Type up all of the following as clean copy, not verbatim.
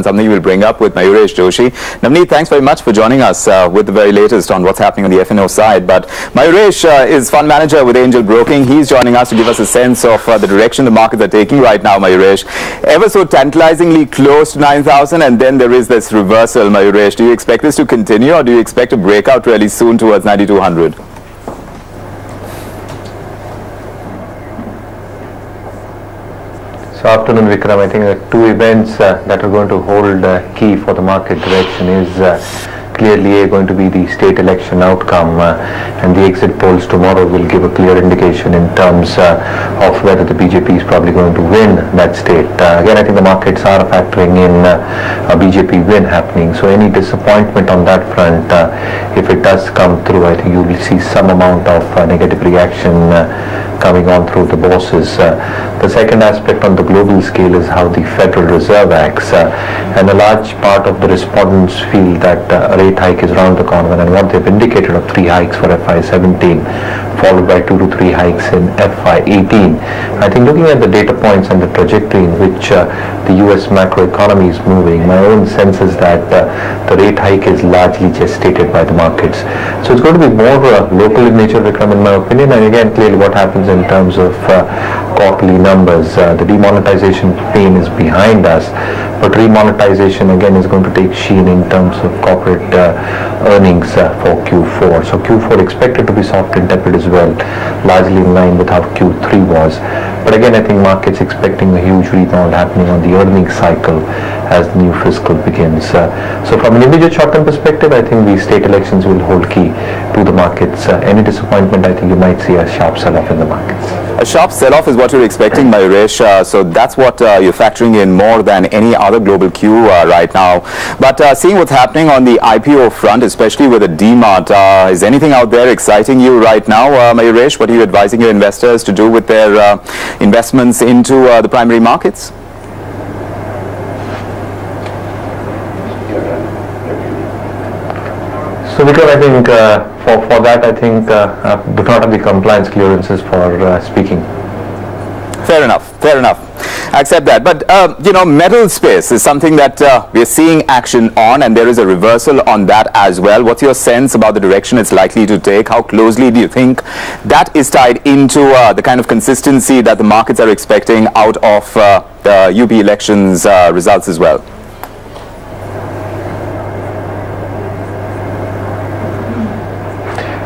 something we'll bring up with Mayuresh Joshi. Navneet, thanks very much for joining us with the very latest on what's happening on the F&O side. But Mayuresh is fund manager with Angel Broking. He's joining us to give us a sense of the direction the markets are taking right now, Mayuresh. Ever so tantalizingly close to 9,000, and then there is this reversal, Mayuresh. Do you expect this to continue, or do you expect a breakout really soon towards 9,200? So afternoon, Vikram. I think the two events that are going to hold key for the market direction is clearly going to be the state election outcome, and the exit polls tomorrow will give a clear indication in terms of whether the BJP is probably going to win that state. Again, I think the markets are factoring in a BJP win happening. So any disappointment on that front, if it does come through, I think you will see some amount of negative reaction coming on through the bosses. The second aspect on the global scale is how the Federal Reserve acts, and a large part of the respondents feel that a rate hike is around the corner, and what they've indicated of 3 hikes for FY17 followed by 2 to 3 hikes in FY18. I think looking at the data points and the trajectory in which the US macroeconomy is moving, my own sense is that the rate hike is largely gestated by the markets. So it's going to be more local in nature, Vikram, in my opinion. And again, clearly what happens in terms of quarterly numbers, the demonetization pain is behind us, but remonetization again is going to take sheen in terms of corporate earnings for Q4. So Q4 expected to be soft and tepid as well, largely in line with how Q3 was. But again, I think markets expecting a huge rebound happening on the earnings cycle as the new fiscal begins. So from an immediate short-term perspective, I think the state elections will hold key to the markets. Any disappointment, I think you might see a sharp sell-off in the markets. A sharp sell-off is what you're expecting, Mayuresh. So that's what you're factoring in more than any other global cue right now. But seeing what's happening on the IPO front, especially with the DMart, is anything out there exciting you right now, Mayuresh? What are you advising your investors to do with their investments into the primary markets? So because I think for that, I think do not have the compliance clearances for speaking. Fair enough. Fair enough. I accept that. But, you know, metal space is something that we are seeing action on, and there is a reversal on that as well. What's your sense about the direction it's likely to take? How closely do you think that is tied into the kind of consistency that the markets are expecting out of the UP elections results as well?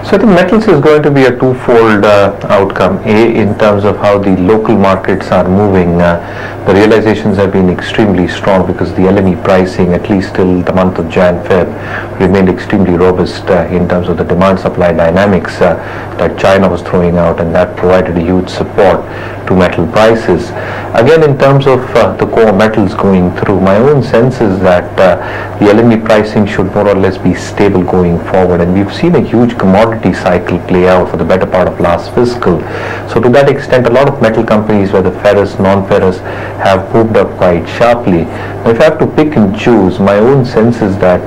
So I think metals is going to be a twofold outcome. A, in terms of how the local markets are moving, the realizations have been extremely strong because the LME pricing, at least till the month of Jan-Feb, remained extremely robust in terms of the demand-supply dynamics that China was throwing out, and that provided a huge support to metal prices. Again, in terms of the core metals going through, my own sense is that the LME pricing should more or less be stable going forward, and we've seen a huge commodity cycle play out for the better part of last fiscal. So to that extent, a lot of metal companies, whether ferrous, non-ferrous, have moved up quite sharply. Now, if I have to pick and choose, my own sense is that,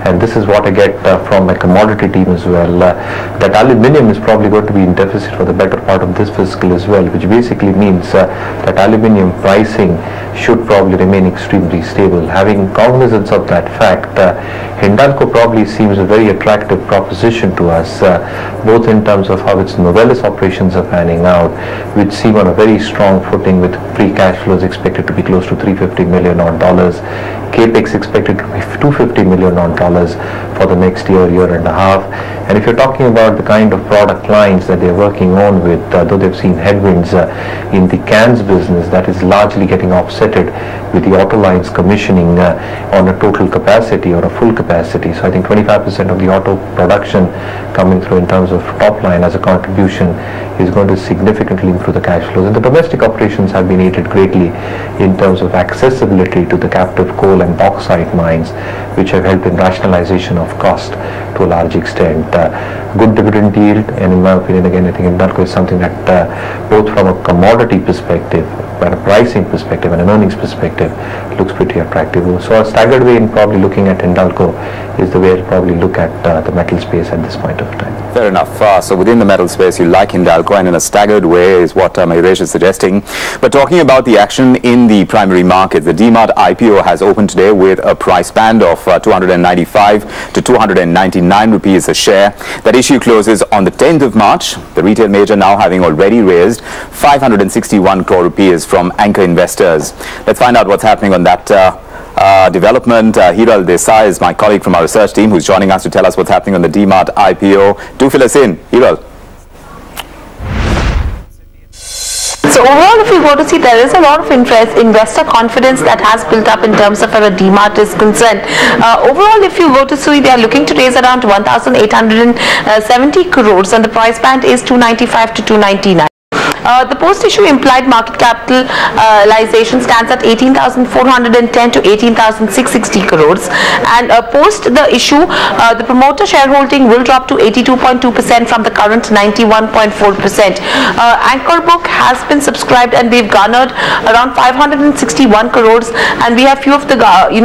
and this is what I get from my commodity team as well, that aluminium is probably going to be in deficit for the better part of this fiscal as well, which basically means that aluminium pricing should probably remain extremely stable. Having cognizance of that fact, Hindalco probably seems a very attractive proposition to us, both in terms of how its Novelis operations are panning out, which seem on a very strong footing with free cash flows expected to be close to $350 million odd dollars, capex expected to be $250 million odd dollars for the next year and a half. And if you're talking about the kind of product lines that they're working on with, though they've seen headwinds in the cans business, that is largely getting offsetted with the auto lines commissioning on a total capacity or a full capacity. So I think 25% of the auto production coming through in terms of top line as a contribution is going to significantly improve the cash flows. And the domestic operations have been aided greatly in terms of accessibility to the captive coal and bauxite mines, which have helped in rationalization of cost to a large extent. Good dividend yield, and in my opinion, again, I think Hindalco is something that both from a commodity perspective, but a pricing perspective and an earnings perspective, looks pretty attractive. So a staggered way in probably looking at Hindalco is the way I'll probably look at the metal space at this point of time. Fair enough. So within the metal space, you like Hindalco, and in a staggered way is what Mayuresh is suggesting. But talking about the action in the primary market, the DMart IPO has opened today with a price band of 295 to 299 rupees a share. That issue closes on the 10th of March. The retail major now having already raised 561 crore rupees from anchor investors. Let's find out what's happening on that development. Hiral Desai is my colleague from our research team who's joining us to tell us what's happening on the DMart IPO. Do fill us in, Hiral. So overall, if you go to see, there is a lot of interest, investor confidence that has built up in terms of where a DMart is concerned. Overall, if you go to see, they are looking to raise around 1,870 crores and the price band is 295 to 299. The post-issue implied market capitalization stands at 18,410 to 18,660 crores, and post the issue, the promoter shareholding will drop to 82.2% from the current 91.4%. Anchor book has been subscribed and they've garnered around 561 crores, and we have few of the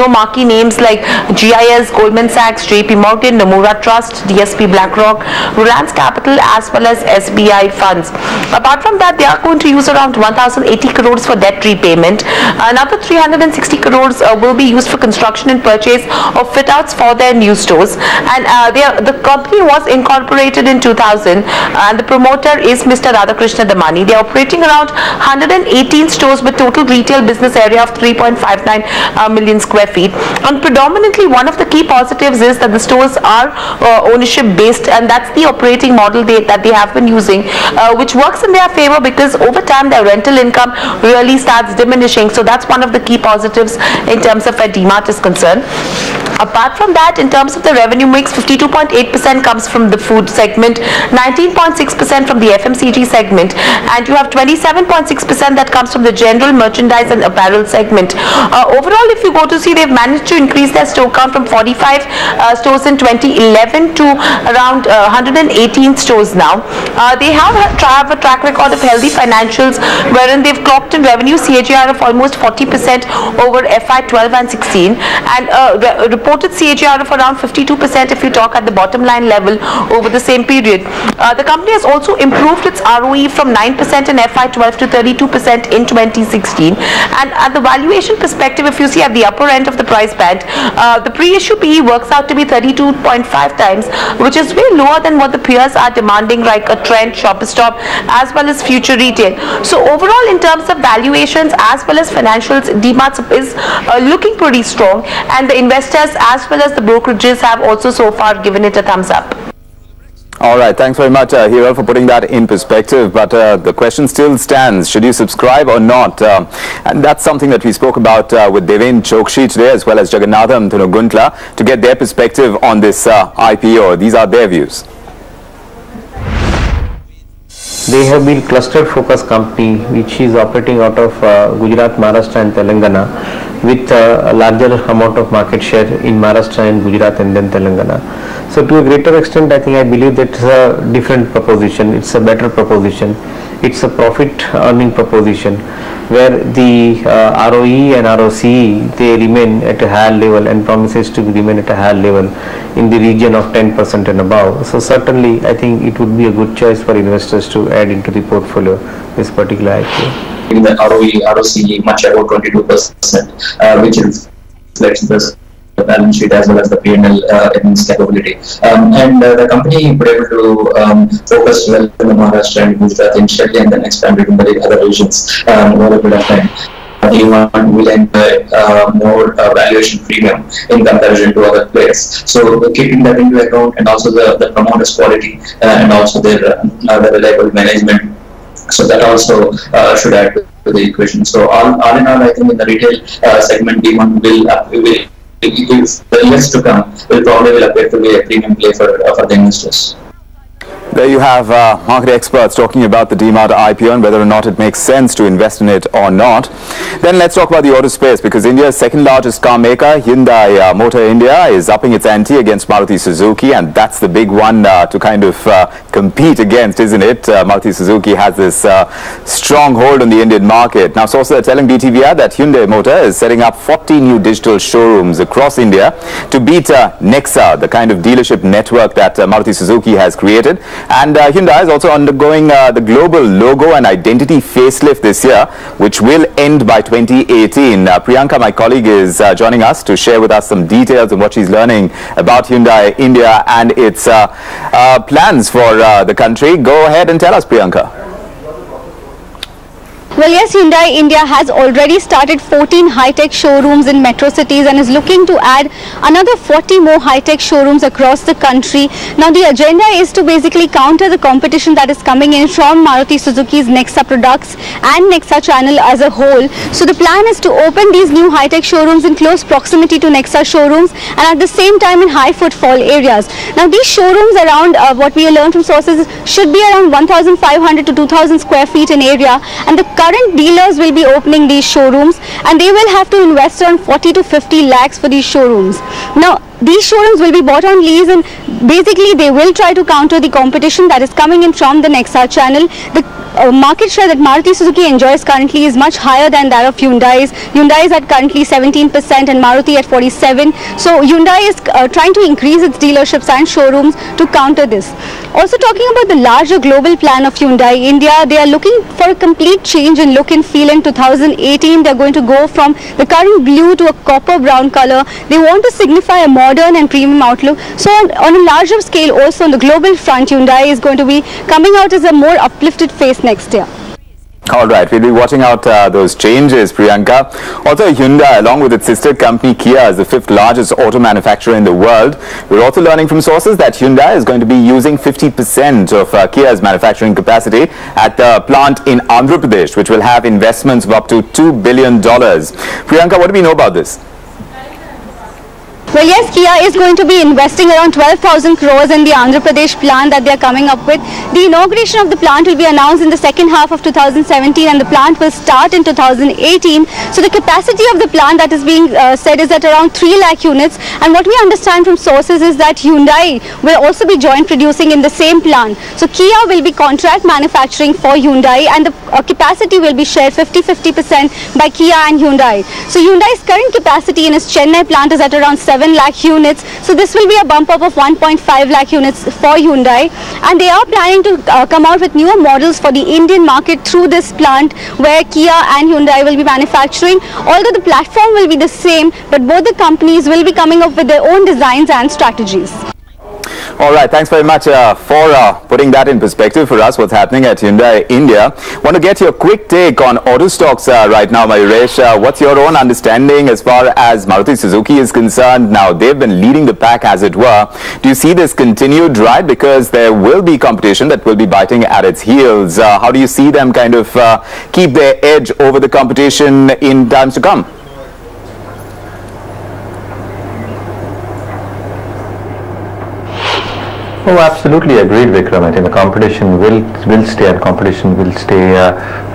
marquee names like GIS, Goldman Sachs, JP Morgan, Nomura Trust, DSP BlackRock, Reliance Capital, as well as SBI funds. Apart from that, they are going to use around 1,080 crores for debt repayment. Another 360 crores will be used for construction and purchase of fit-outs for their new stores. And the company was incorporated in 2000, and the promoter is Mr. Radhakrishna Damani. They are operating around 118 stores with total retail business area of 3.59 million square feet. And predominantly, one of the key positives is that the stores are ownership based, and that's the operating model that they have been using, which works in their favor because over time their rental income really starts diminishing. So that's one of the key positives in terms of where DMart is concerned. Apart from that, in terms of the revenue mix, 52.8% comes from the food segment, 19.6% from the FMCG segment, and you have 27.6% that comes from the general merchandise and apparel segment. Overall, if you go to see, they've managed to increase their store count from 45 stores in 2011 to around 118 stores now. They have a track record of healthy financials, wherein they've clocked in revenue CAGR of almost 40% over FY12 and 16, and reported CAGR of around 52% if you talk at the bottom line level over the same period. The company has also improved its ROE from 9% in FY12 to 32% in 2016, and at the valuation perspective, if you see at the upper end of the price band, the pre-issue PE works out to be 32.5 times, which is way lower than what the peers are demanding, like a Trent, Shoppers Stop, as well as Future Retail. So overall, in terms of valuations as well as financials, DMart is looking pretty strong, and the investors as well as the brokerages have also so far given it a thumbs up. All right, thanks very much, Hiral, for putting that in perspective. But the question still stands, should you subscribe or not? And that's something that we spoke about with Devin Chokshi today, as well as Jagannatham Thunuguntla, to get their perspective on this IPO. These are their views. They have been cluster focused company which is operating out of Gujarat, Maharashtra and Telangana, with a larger amount of market share in Maharashtra and Gujarat and then Telangana. So to a greater extent, I believe that it's a different proposition, it's a better proposition, it's a profit earning proposition, where the ROE and ROCE, they remain at a higher level and promises to remain at a higher level in the region of 10% and above. So certainly I think it would be a good choice for investors to add into the portfolio this particular IPO. In the ROE, ROCE much above 22%, which reflects the balance sheet as well as the P&L earnings capability. The company would be able to focus well in the Maharashtra and Gujarat initially and then expand it in the other regions over a period of time. DMart will enjoy more valuation premium in comparison to other players. So keeping that into account, and also the promoter's quality and also their reliable management, so that also should add to the equation. So all in all, I think in the retail segment, DMart will if the years to come will probably appear to be a premium play for the investors. There you have market experts talking about the DMart IPO and whether or not it makes sense to invest in it or not. Then let's talk about the auto space, because India's second largest car maker, Hyundai Motor India, is upping its ante against Maruti Suzuki, and that's the big one to kind of compete against, isn't it? Maruti Suzuki has this strong hold on the Indian market. Now, sources are telling DTVR that Hyundai Motor is setting up 40 new digital showrooms across India to beat Nexa, the kind of dealership network that Maruti Suzuki has created. And Hyundai is also undergoing the global logo and identity facelift this year, which will end by 2018. Priyanka, my colleague, is joining us to share with us some details on what she's learning about Hyundai India and its plans for the country. Go ahead and tell us, Priyanka. Well, yes, Hyundai India has already started 14 high-tech showrooms in metro cities and is looking to add another 40 more high-tech showrooms across the country. Now, the agenda is to basically counter the competition that is coming in from Maruti Suzuki's Nexa products and Nexa channel as a whole. So, the plan is to open these new high-tech showrooms in close proximity to Nexa showrooms and at the same time in high footfall areas. Now, these showrooms around what we learned from sources should be around 1,500 to 2,000 square feet in area, and the current dealers will be opening these showrooms and they will have to invest around 40 to 50 lakhs for these showrooms. Now, these showrooms will be bought on lease and basically they will try to counter the competition that is coming in from the Nexa channel. The market share that Maruti Suzuki enjoys currently is much higher than that of Hyundai's. Hyundai is at currently 17% and Maruti at 47%. So Hyundai is trying to increase its dealerships and showrooms to counter this. Also talking about the larger global plan of Hyundai India, they are looking for a complete change in look and feel in 2018. They are going to go from the current blue to a copper brown color. They want to signify a modern and premium outlook. So on a larger scale also on the global front, Hyundai is going to be coming out as a more uplifted face next year. All right, we'll be watching out those changes, Priyanka. Also, Hyundai, along with its sister company Kia, is the 5th largest auto manufacturer in the world. We're also learning from sources that Hyundai is going to be using 50% of Kia's manufacturing capacity at the plant in Andhra Pradesh, which will have investments of up to $2 billion. Priyanka, what do we know about this? Well, yes, Kia is going to be investing around 12,000 crores in the Andhra Pradesh plant that they are coming up with. The inauguration of the plant will be announced in the second half of 2017 and the plant will start in 2018. So the capacity of the plant that is being said is at around 3 lakh units, and what we understand from sources is that Hyundai will also be joint producing in the same plant. So Kia will be contract manufacturing for Hyundai and the capacity will be shared 50-50% by Kia and Hyundai. So Hyundai's current capacity in its Chennai plant is at around 7 lakh units. So this will be a bump up of 1.5 lakh units for Hyundai, and they are planning to come out with newer models for the Indian market through this plant where Kia and Hyundai will be manufacturing. Although the platform will be the same, but both the companies will be coming up with their own designs and strategies. All right, thanks very much for putting that in perspective for us, what's happening at Hyundai India. Want to get your quick take on auto stocks right now, Mayuresh. What's your own understanding as far as Maruti Suzuki is concerned? Now, they've been leading the pack, as it were. Do you see this continued drive? Because there will be competition that will be biting at its heels. How do you see them kind of keep their edge over the competition in times to come? Oh, absolutely agreed, Vikram. I think the competition will stay, and competition will stay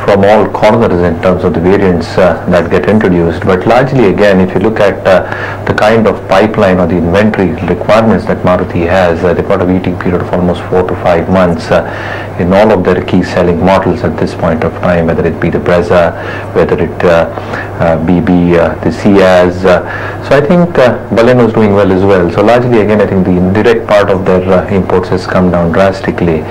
from all corners in terms of the variants that get introduced. But largely, again, if you look at the kind of pipeline or the inventory requirements that Maruti has, they've got a waiting period of almost 4 to 5 months in all of their key selling models at this point of time, whether it be the Brezza, whether it be the Ciaz. So I think Baleno is doing well as well. So largely, again, I think the indirect part of their imports has come down drastically,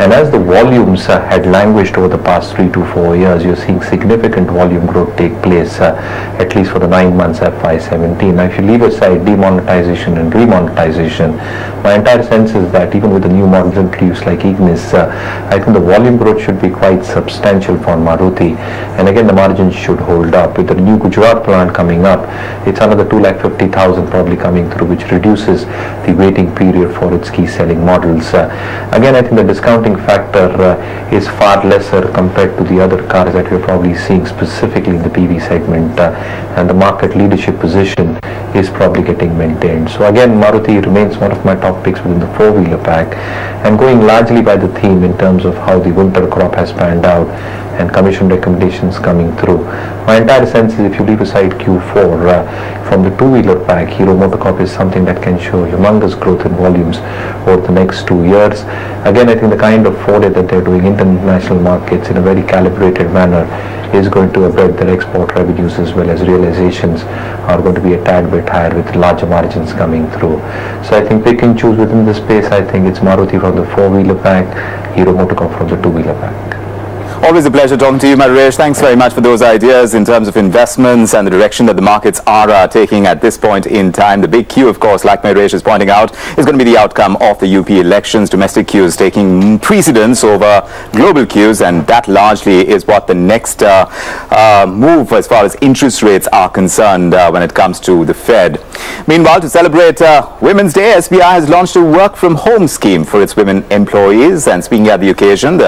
and as the volumes had languished over the past 3 to 4 years, you're seeing significant volume growth take place, at least for the 9 months FY17. Now, if you leave aside demonetization and remonetization, my entire sense is that even with the new models introduced like Ignis, I think the volume growth should be quite substantial for Maruti, and again the margins should hold up. With the new Gujarat plant coming up, it's another 2,50,000 probably coming through, which reduces the waiting period for its key selling models. Again, I think the discounting factor is far lesser compared to the other cars that we're probably seeing specifically in the PV segment, and the market leadership position is probably getting maintained. So again, Maruti remains one of my top picks within the four-wheeler pack, and going largely by the theme in terms of how the winter crop has panned out, and commission recommendations coming through. My entire sense is if you leave aside Q4, from the two-wheeler pack, Hero MotoCorp is something that can show humongous growth in volumes over the next 2 years. Again, I think the kind of foray that they're doing international markets in a very calibrated manner is going to abet their export revenues, as well as realizations are going to be a tad bit higher with larger margins coming through. So I think pick and choose within the space. I think it's Maruti from the four-wheeler pack, Hero MotoCorp from the two-wheeler pack. Always a pleasure talking to you, Mahesh. Thanks very much for those ideas in terms of investments and the direction that the markets are taking at this point in time. The big Q, of course, like Mahesh is pointing out, is going to be the outcome of the UP elections. Domestic Qs taking precedence over global Qs, and that largely is what the next move as far as interest rates are concerned when it comes to the Fed. Meanwhile, to celebrate Women's Day, SBI has launched a work-from-home scheme for its women employees, and speaking at the occasion, the